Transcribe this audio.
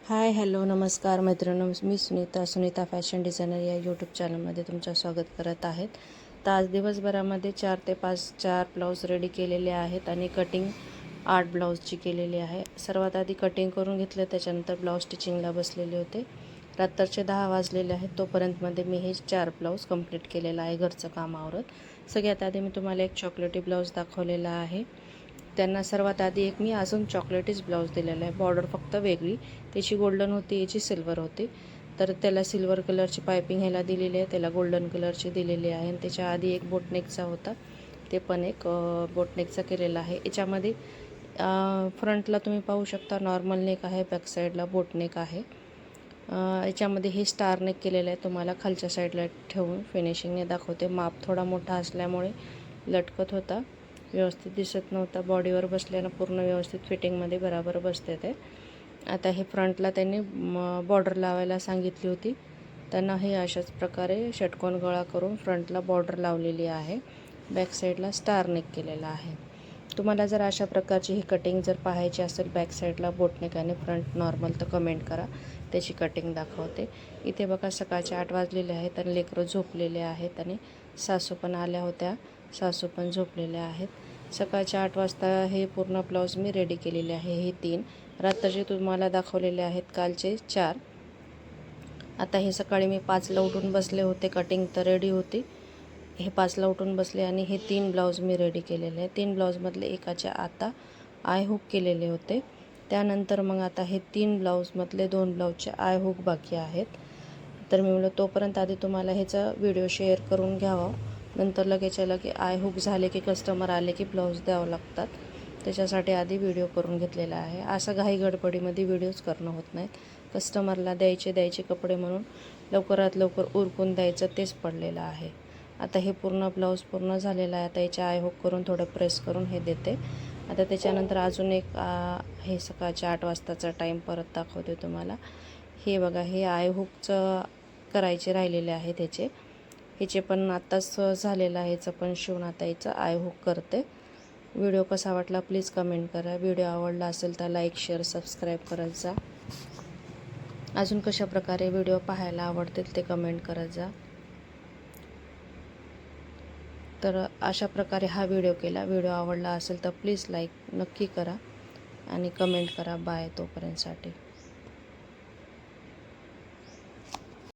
Hi hello नमस्कार मैत्रिणी, मी Sunita fashion designer या यूट्यूब चॅनलमध्ये तुमचं स्वागत करत आहेत. तर आज दिवसभरामध्ये 4 ते 4 ब्लाऊज रेडी केलेले आहेत आणि कटिंग 8 ब्लाऊजची केलेली आहे. सर्वात आधी कटिंग करून घेतलं, त्याच्यानंतर ब्लाऊज स्टिचिंगला बसलेले होते. रात्रीचे 10 वाजलेले आहेत. तोपर्यंतमध्ये मी हे 4 ब्लाऊज कंप्लीट केलेलं आहे घरचं काम आवरत. सगळ्यात आधी मी तुम्हाला एक चॉकलेटी ब्लाऊज दाखवलेला आहे. त्यांना सर्वात आधी एक मी अजून चॉकलेटीच ब्लाऊज दिलेला आहे. बॉर्डर फक्त वेगळी, त्याची गोल्डन होती, याची सिल्वर होती. तर त्याला सिल्वर कलरची पायपिंग ह्याला दिलेली आहे, त्याला गोल्डन कलरची दिलेली आहे. आणि त्याच्या आधी एक बोटनेकचा होता, ते पण एक बोटनेकचा केलेला आहे. याच्यामध्ये फ्रंटला तुम्ही पाहू शकता नॉर्मल नेक आहे, बॅक साईडला बोटनेक आहे. याच्यामध्ये हे स्टार नेक केलेलं आहे. तुम्हाला खालच्या साईडला ठेवून फिनिशिंगने दाखवते. माप थोडा मोठा असल्यामुळे लटकत होता, व्यवस्थित दिसत नव्हता. बॉडीवर बसल्यानं पूर्ण व्यवस्थित फिटिंगमध्ये बराबर बसते ते. आता हे फ्रंटला त्यांनी बॉर्डर लावायला सांगितली होती. त्यांना हे अशाच प्रकारे षटकोन गळा करून फ्रंटला बॉर्डर लावलेली आहे. बॅक साईडला स्टार नेक केलेला आहे. तुम्हाला जर अशा प्रकारची ही कटिंग जर पाहायची असेल, बॅक साईडला बोटनेक आणि फ्रंट नॉर्मल, तर कमेंट करा, त्याची कटिंग दाखवते. इथे बघा सकाळचे 8 वाजलेले आहेत आणि लेकरं झोपलेले आहेत आणि सासू पण आल्या होत्या, सासू पण झोपलेल्या आहेत. सकाळच्या 8 वाजता हे पूर्ण ब्लाऊज मी रेडी केलेले आहे. हे 3 रात्रीचे तुम्हाला दाखवलेले आहेत, कालचे 4. आता हे सकाळी मी 5ला उठून बसले होते, कटिंग तर रेडी होती. हे 5ला उठून बसले आणि हे 3 ब्लाऊज मी रेडी केलेले आहे. 3 ब्लाऊजमधले एकाचे आता आय हुक केलेले होते. त्यानंतर मग आता हे 3 ब्लाऊजमधले 2 ब्लाऊजचे आय हुक बाकी आहेत. तर मी म्हटलं तोपर्यंत आधी तुम्हाला ह्याचा व्हिडिओ शेअर करून घ्यावा. नंतर लगेचच्या लगे आय हुक झाले की कस्टमर आले की ब्लाऊज द्यावं लागतात, त्याच्यासाठी आधी व्हिडिओ करून घेतलेला आहे. असं घाई गडबडीमध्ये व्हिडिओज करणं होत नाहीत. कस्टमरला द्यायचे कपडे म्हणून लवकरात लवकर उरकून द्यायचं, तेच पडलेलं आहे. आता हे पूर्ण ब्लाऊज पूर्ण झालेलं आहे. आता याचे आय हुक करून थोडं प्रेस करून हे देते. आता त्याच्यानंतर अजून एक हे सकाळच्या 8 वाजताचा टाईम परत दाखवते तुम्हाला. हे बघा, हे आय हुकचं करायचे राहिलेले आहे त्याचे. ह्याचे पण आत्ताच झालेलं आहे, याचं पण शिवून आता याचं आय हुक करते. व्हिडिओ कसा वाटला प्लीज कमेंट करा. व्हिडिओ आवडला असेल तर लाईक शेअर सबस्क्राईब करत जा. अजून कशा प्रकारे व्हिडिओ पाहायला आवडतील ते कमेंट करत जा. तर अशा प्रकारे हा व्हिडिओ केला. व्हिडिओ आवडला असेल तर प्लीज लाईक नक्की करा आणि कमेंट करा. बाय तोपर्यंतसाठी.